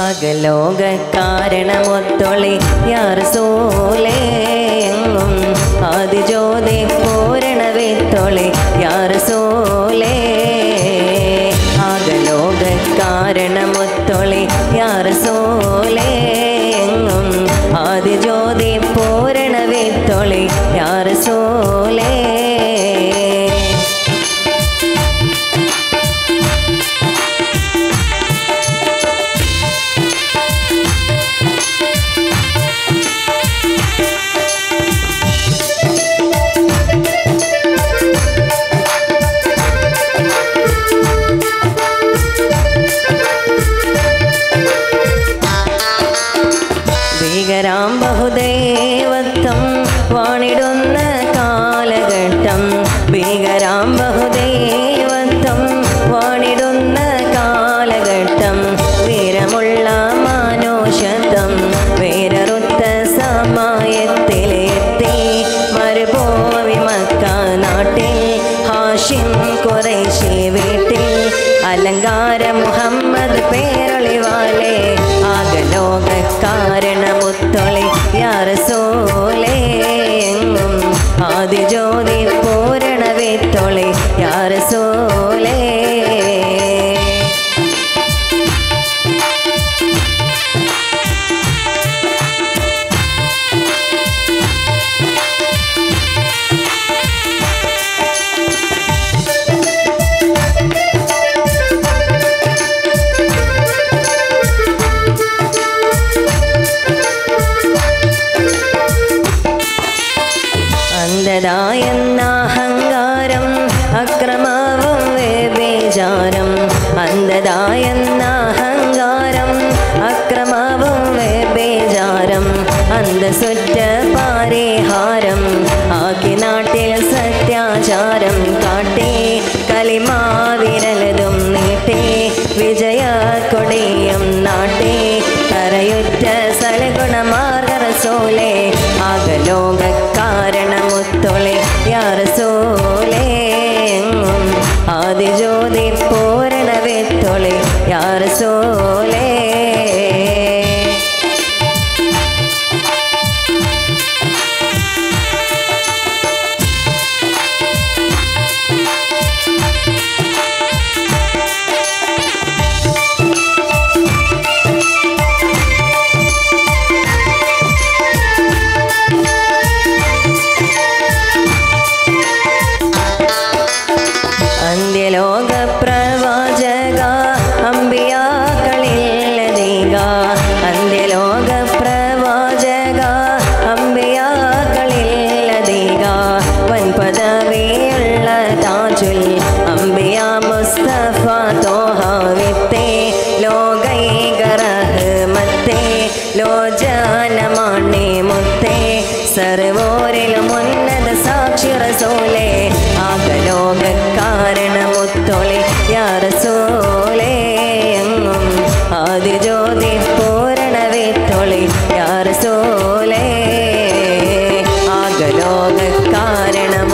ആകലോക കാരണമൊത്തൊളി യാ റസൂലേ എങ്ങും ആദിജ്യോതി പൂരണവിത്തൊളി യാ റസൂലേ ആകലോക കാരണമൊത്തൊളി യാ റസൂലേ എങ്ങും ആദിജ്യോതി പൂരണവിത്തൊളി യാ റസൂലേ ഭീകരാം ബഹുദൈവത്വം വാണിടുന്ന കാലഘട്ടം ഭീകരാം ബഹുദൈവത്വം വാണിടുന്ന കാലഘട്ടം വീരമുള്ള മാനുഷത്വം വേരറുത്ത സമയത്തിലെത്തി മരുഭൂമി മക്ക നാട്ടിൽ ഹാഷിം ഖുറൈശി വീട്ടിൽ അലങ്കാര മുഹമ്മദ് പേരൊളിവാലേ ആകലോക കാരണമൊത്തൊളി യാ റസൂലേ എങ്ങും ആദിജ്യോതി പൂരണവിത്തൊളി യാ റസൂലേ അന്ധതായെന്ന അഹങ്കാരം അക്രമവും വ്യഭിചാരം അന്ധതായെന്ന അഹങ്കാരം അക്രമവും വ്യഭിചാരം അന്ധസുറ്റ പരിഹാരം ആക്കി നാട്ടിൽ സത്യാചാരം കാട്ടി കലിമാവിരലതും നീട്ടി വിജയ കൊടിയും നാട്ടി കരയുറ്റ സൽഗുണമാർഗ റസൂലേ ആകലോക കാരണമൊത്തൊളി യാ റസൂലേ എങ്ങും ആദിജ്യോതി പൂരണവിത്തൊളി യാ റസൂലേ അന്ത്യലോക പ്രവാചക അമ്പിയാക്കളില്ലധിക അന്ത്യലോക പ്രവാചക അമ്പിയാക്കളില്ലധിക വൻപദവിയുള്ള താജുൽ അമ്പിയ മുസ്തഫ തോഹ വിത്തേ ലോകൈക റഹ്മത്തേ ലോചനമാണി മുത്തേ സർവോരിലും ഉന്നത സാക്ഷി റസൂലേ ആകലോക കാരണമൊത്തൊളി യാ റസൂലേ എങ്ങും ആദിജ്യോതി പൂരണവിത്തൊളി യാ റസൂലേ ആകലോക കാരണം